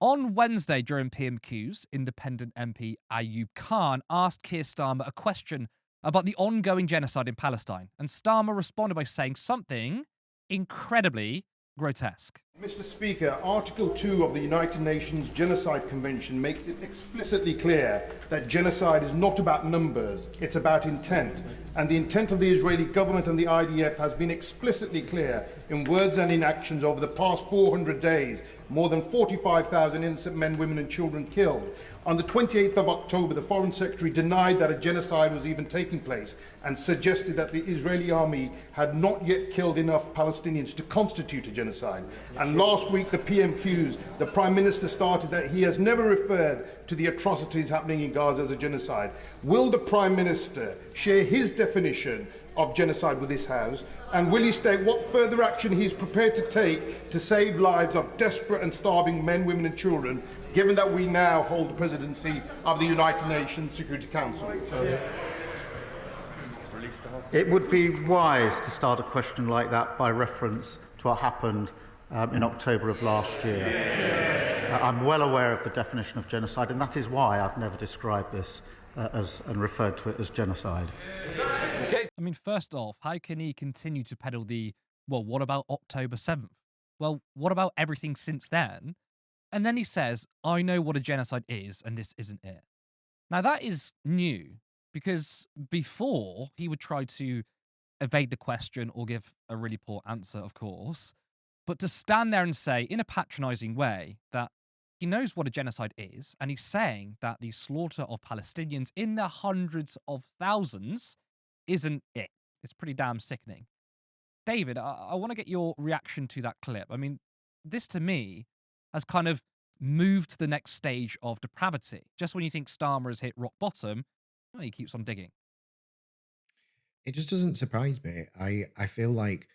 On Wednesday during PMQs, independent MP Ayub Khan asked Keir Starmer a question about the ongoing genocide in Palestine, and Starmer responded by saying something incredibly grotesque. Mr. Speaker, Article 2 of the United Nations Genocide Convention makes it explicitly clear that genocide is not about numbers, it's about intent. And the intent of the Israeli government and the IDF has been explicitly clear in words and in actions over the past 400 days. More than 45,000 innocent men, women and children killed. On the 28th of October, the Foreign Secretary denied that a genocide was even taking place and suggested that the Israeli army had not yet killed enough Palestinians to constitute a genocide. And last week, the PMQs, the Prime Minister started that he has never referred to the atrocities happening in Gaza as a genocide. Will the Prime Minister share his definition of genocide with this House? And will he state what further action he is prepared to take to save lives of desperate and starving men, women and children, given that we now hold the presidency of the United Nations Security Council? It would be wise to start a question like that by reference to what happened in October of last year. I'm well aware of the definition of genocide, and that is why I've never described this and referred to it as genocide. I mean, first off, how can he continue to peddle well, what about October 7th? Well, what about everything since then? And then he says, I know what a genocide is, and this isn't it. Now, that is new, because before he would try to evade the question or give a really poor answer, of course, but to stand there and say, in a patronizing way, that he knows what a genocide is, and he's saying that the slaughter of Palestinians in the hundreds of thousands isn't it. It's pretty damn sickening. David, I want to get your reaction to that clip. I mean, this to me has kind of moved to the next stage of depravity. Just when you think Starmer has hit rock bottom, well, he keeps on digging. It just doesn't surprise me. I feel like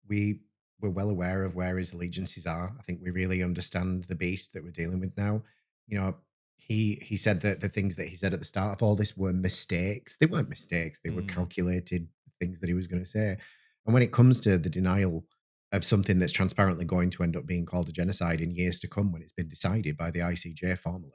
we we're well aware of where his allegiances are. I think we really understand the beast that we're dealing with now. You know, he said that the things that he said at the start of all this were mistakes. They weren't mistakes. They were Mm. calculated things that he was going to say. And when it comes to the denial of something that's transparently going to end up being called a genocide in years to come, when it's been decided by the ICJ formally,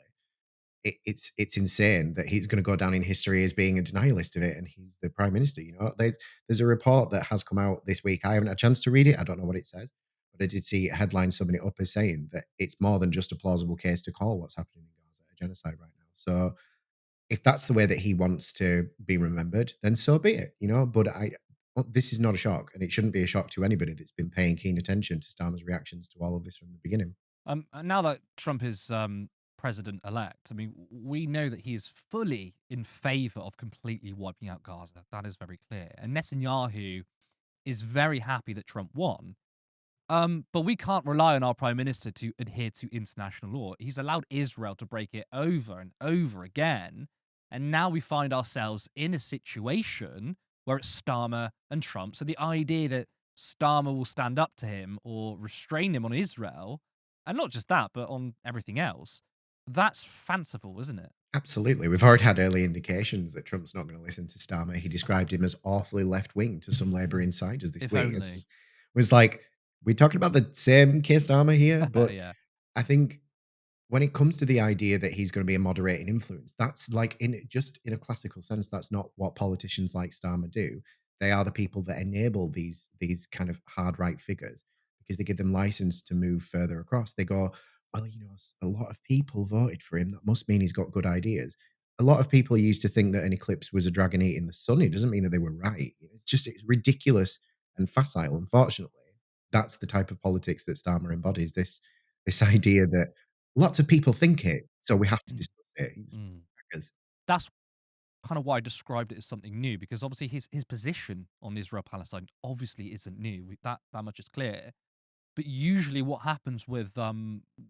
it's insane that he's going to go down in history as being a denialist of it, and he's the prime minister. You know, there's a report that has come out this week. I haven't had a chance to read it. I don't know what it says, but I did see a headline summing it up as saying that it's more than just a plausible case to call what's happening in Gaza a genocide right now. So if that's the way that he wants to be remembered, then so be it. You know, but this is not a shock, and it shouldn't be a shock to anybody that's been paying keen attention to Starmer's reactions to all of this from the beginning. And now that Trump is president-elect, I mean, we know that he is fully in favor of completely wiping out Gaza. That is very clear. And Netanyahu is very happy that Trump won. But we can't rely on our prime minister to adhere to international law. He's allowed Israel to break it over and over again. And now we find ourselves in a situation where it's Starmer and Trump. So the idea that Starmer will stand up to him or restrain him on Israel, and not just that, but on everything else, that's fanciful, isn't it? Absolutely. We've already had early indications that Trump's not going to listen to Starmer. He described him as awfully left wing to some Labour insiders this If week. only. Was like, we're talking about the same Keir Starmer here, but Yeah. I think when it comes to the idea that he's going to be a moderating influence, that's like in a classical sense, that's not what politicians like Starmer do. They are the people that enable these kind of hard right figures because they give them license to move further across. They go, well, you know, a lot of people voted for him. That must mean he's got good ideas. A lot of people used to think that an eclipse was a dragon eating the sun. It doesn't mean that they were right. It's ridiculous and facile. Unfortunately, that's the type of politics that Starmer embodies. This idea that lots of people think it, so we have to Mm. discuss it. It's Mm. crackers. That's kind of why I described it as something new, because obviously his position on Israel Palestine obviously isn't new. That much is clear. But usually, what happens with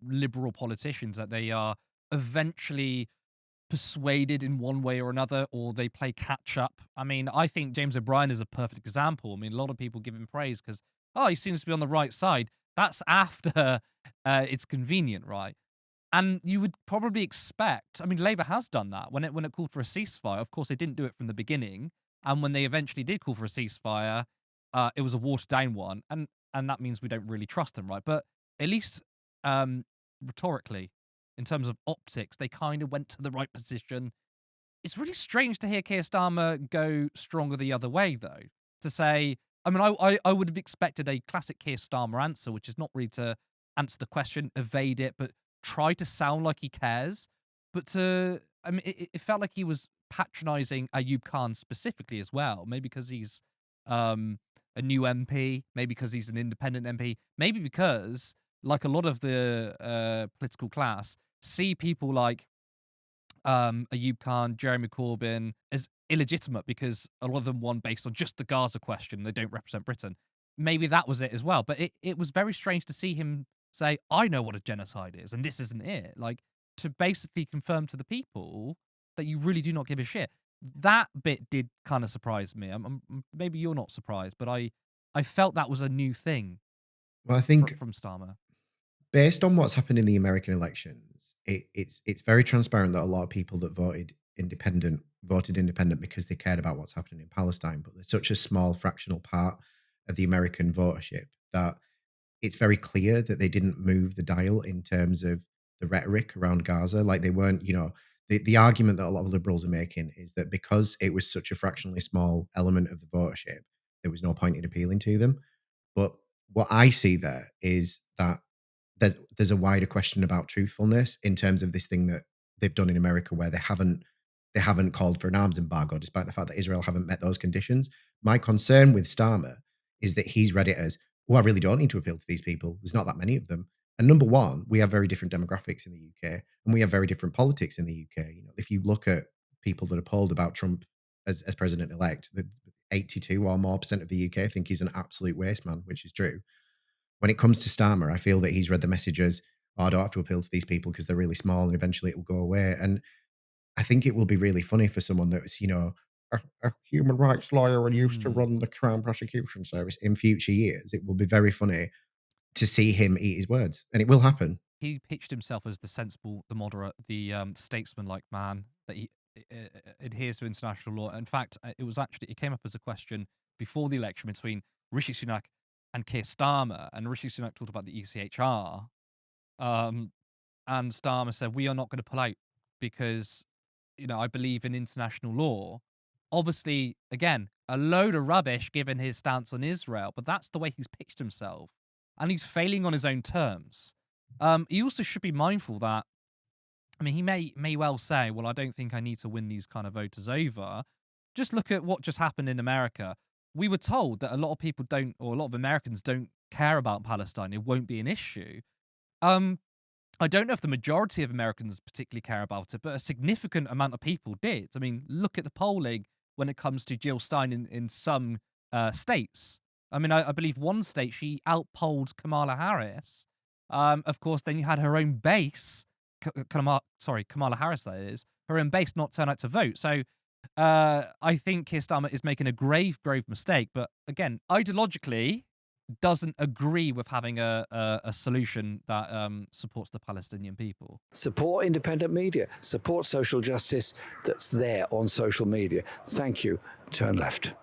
liberal politicians that they are eventually persuaded in one way or another, or they play catch up. I mean, I think James O'Brien is a perfect example. I mean, a lot of people give him praise because he seems to be on the right side. That's after it's convenient, right? And you would probably expect, I mean, Labour has done that when it called for a ceasefire. Of course, they didn't do it from the beginning, and when they eventually did call for a ceasefire, it was a watered down one, and that means we don't really trust them, right? But at least rhetorically, in terms of optics, they kind of went to the right position. It's really strange to hear Keir Starmer go stronger the other way, though. To say, I mean, I would have expected a classic Keir Starmer answer, which is not really to answer the question, evade it, but try to sound like he cares. But I mean, it felt like he was patronising Ayub Khan specifically as well. Maybe because he's a new MP, maybe because he's an independent MP, maybe because, like a lot of the political class, see people like Ayub Khan, Jeremy Corbyn as illegitimate because a lot of them won based on just the Gaza question. They don't represent Britain. Maybe that was it as well. But it was very strange to see him say, I know what a genocide is, and this isn't it. Like, to basically confirm to the people that you really do not give a shit. That bit did kind of surprise me. Maybe you're not surprised, but I felt that was a new thing Well, I think from Starmer. based on what's happened in the American elections, it's very transparent that a lot of people that voted independent because they cared about what's happening in Palestine. But there's such a small fractional part of the American votership that it's very clear that they didn't move the dial in terms of the rhetoric around Gaza. Like, they weren't, the argument that a lot of liberals are making is that because it was such a fractionally small element of the votership, there was no point in appealing to them. But what I see there is that there's a wider question about truthfulness in terms of this thing that they've done in America, where they haven't called for an arms embargo, despite the fact that Israel haven't met those conditions. My concern with Starmer is that he's read it as, oh, I really don't need to appeal to these people. There's not that many of them. And number one, we have very different demographics in the UK, and we have very different politics in the UK. If you look at people that are polled about Trump as president-elect, the 82 or more % of the UK think he's an absolute waste man, which is true. When it comes to Starmer, I feel that he's read the message as, oh, I don't have to appeal to these people because they're really small and eventually it'll go away. And I think it will be really funny for someone that's, a human rights lawyer and used to run the Crown Prosecution Service in future years. It will be very funny to see him eat his words, and it will happen. He pitched himself as the sensible, the moderate, the statesman-like man that he adheres to international law. In fact, it came up as a question before the election between Rishi Sunak and Keir Starmer, and Rishi Sunak talked about the ECHR, and Starmer said, we are not going to pull out because, I believe in international law. Obviously, again, a load of rubbish given his stance on Israel, but that's the way he's pitched himself, and he's failing on his own terms. He also should be mindful that, I mean, he may well say, well, I don't think I need to win these kind of voters over. Just look at what just happened in America. We were told that a lot of people don't, or a lot of Americans don't care about Palestine. It won't be an issue. I don't know if the majority of Americans particularly care about it, but a significant amount of people did. I mean, look at the polling when it comes to Jill Stein in some states. I mean, I believe one state, she outpolled Kamala Harris. Of course, then you had her own base, Kamala Harris, that is, her own base not turn out to vote. So I think Keir Starmer is making a grave mistake. But again, ideologically, doesn't agree with having a solution that supports the Palestinian people. Support independent media. Support social justice that's there on social media. Thank you. Turn left.